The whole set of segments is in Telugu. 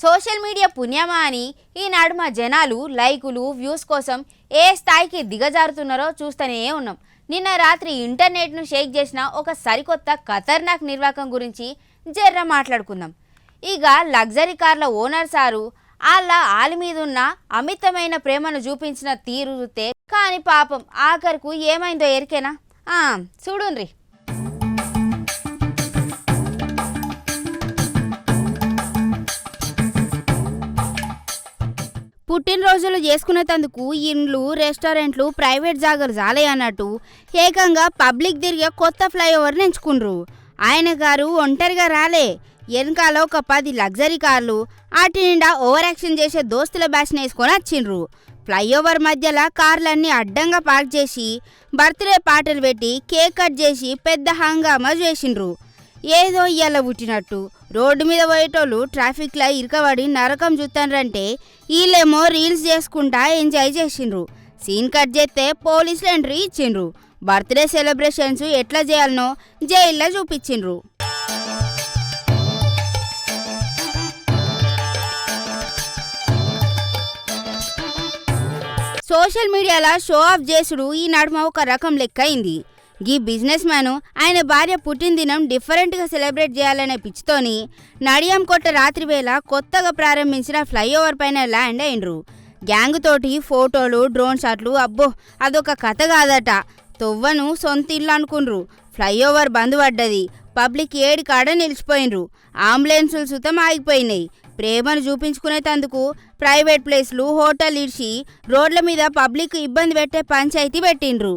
సోషల్ మీడియా పుణ్యమా అని ఈ నడుమ జనాలు లైకులు వ్యూస్ కోసం ఏ స్థాయికి దిగజారుతున్నారో చూస్తూనే ఉన్నాం. నిన్న రాత్రి ఇంటర్నెట్ను షేక్ చేసిన ఒక సరికొత్త ఖతర్నాక్ నిర్వాకం గురించి జర్ర మాట్లాడుకుందాం. ఇక లగ్జరీ కార్ల ఓనర్ సారు ఆళ్ళ మీద ఉన్న అమితమైన ప్రేమను చూపించిన తీరు చూస్తే కానీ పాపం ఆఖరుకు ఏమైందో ఎరికేనా చూడుండ్రి. పుట్టినరోజులు చేసుకునేందుకు ఇండ్లు రెస్టారెంట్లు ప్రైవేట్ జాగాలు జాలే అన్నట్టు ఏకంగా పబ్లిక్ తిరిగే కొత్త ఫ్లైఓవర్ని ఎంచుకుండ్రు. ఆయన గారు ఒంటరిగా రాలే, వెనకాల ఒక 10 లగ్జరీ కార్లు అటు నిండా ఓవర్ యాక్షన్ చేసే దోస్తుల బ్యాచ్ని వేసుకొని వచ్చిండ్రు. ఫ్లైఓవర్ మధ్యలో కార్లన్నీ అడ్డంగా పార్క్ చేసి బర్త్డే పాటలు పెట్టి కేక్ కట్ చేసి పెద్ద హంగామా చేసిండ్రు. ఏదో ఇయ్యాల పుట్టినట్టు రోడ్డు మీద పోయేటోళ్ళు ట్రాఫిక్లో ఇరకబడి నరకం చూస్తారంటే వీళ్ళేమో రీల్స్ చేసుకుంటా ఎంజాయ్ చేసిండ్రు. సీన్ కట్ చేస్తే పోలీసులు ఎంట్రీ ఇచ్చిండ్రు. బర్త్డే సెలబ్రేషన్స్ ఎట్లా చేయాలనో జైల్లో చూపించిండ్రు. సోషల్ మీడియాలో షో ఆఫ్ చేసుడు ఈ నడుమ ఒక రకం లెక్క అయింది. ఈ బిజినెస్ మ్యాను ఆయన భార్య పుట్టినదినం డిఫరెంట్గా సెలబ్రేట్ చేయాలనే పిచ్చితోని నడియం కొట్ట రాత్రి వేళ కొత్తగా ప్రారంభించిన ఫ్లైఓవర్ పైన ల్యాండ్ అయిండ్రు. గ్యాంగ్ తోటి ఫోటోలు డ్రోన్ షాట్లు, అబ్బో అదొక కథ కాదట. తొవ్వను సొంత ఇల్లు అనుకుండ్రు. ఫ్లైఓవర్ బంద్ పడ్డది. పబ్లిక్ ఏడి కాడ నిలిచిపోయినరు. అంబులెన్సులు సుతం ఆగిపోయినాయి. ప్రేమను చూపించుకునేందుకు ప్రైవేట్ ప్లేస్లు హోటల్ ఇడ్చి రోడ్ల మీద పబ్లిక్ ఇబ్బంది పెట్టే పంచాయతీ పెట్టిండ్రు.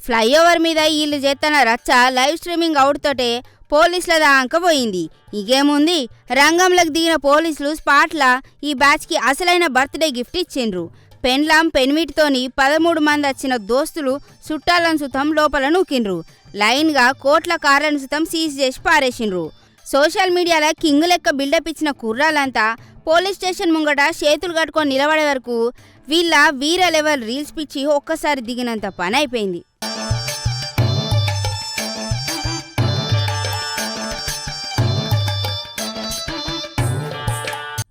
ఫ్లైఓవర్ మీద వీళ్ళు చేస్తున్న రచ్చ లైవ్ స్ట్రీమింగ్ అవుట్ తోటే పోలీసుల దాకా పోయింది. ఇకేముంది, రంగంలోకి దిగిన పోలీసులు స్పాట్లా ఈ బ్యాచ్కి అసలైన బర్త్డే గిఫ్ట్ ఇచ్చిండ్రు. పెన్లాం పెన్మిటితోని 13 మంది వచ్చిన దోస్తులు చుట్టాలను సుతం లోపల నూకిండ్రు. లైన్గా కోట్ల కార్లను సుతం సీజ్ చేసి పారేసిండ్రు. సోషల్ మీడియాలో కింగ్ లెక్క బిల్డప్ ఇచ్చిన కుర్రాలంతా పోలీస్ స్టేషన్ ముంగట చేతులు కట్టుకొని నిలబడే వరకు వీళ్ళ వీర లెవెల్ రీల్స్ పిచ్చి ఒక్కసారి దిగినంత పని అయిపోయింది.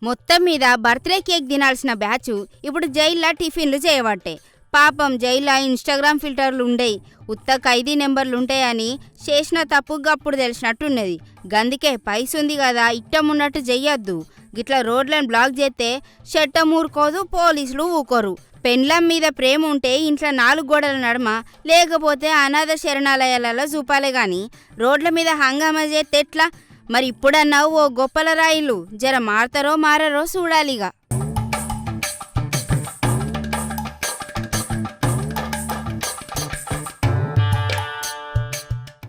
మొత్తం మీద బర్త్డే కేక్ తినాల్సిన బ్యాచ్ ఇప్పుడు జైల్లో టిఫిన్లు చేయబట్టే. పాపం జైల్లో ఇన్స్టాగ్రామ్ ఫిల్టర్లు ఉండేవి, ఉత్త ఖైదీ నెంబర్లు ఉంటాయని చేసిన తప్పు గప్పుడు తెలిసినట్టున్నది. గందుకే పైసుంది కదా ఇట్టమున్నట్టు చెయ్యొద్దు. గిట్లా రోడ్లను బ్లాక్ చేస్తే చట్టం ఊరుకోదు, పోలీసులు ఊకోరు. పెండ్లం మీద ప్రేమ ఉంటే ఇంట్లో 4 గోడల నడుమ, లేకపోతే అనాథ శరణాలయాలలో చూపాలే గాని రోడ్ల మీద హంగామా చేస్తే ఎట్లా? మరి ఇప్పుడన్నావు ఓ గొప్పల రాయిలు జర మారతారో మారరో చూడాలిగా.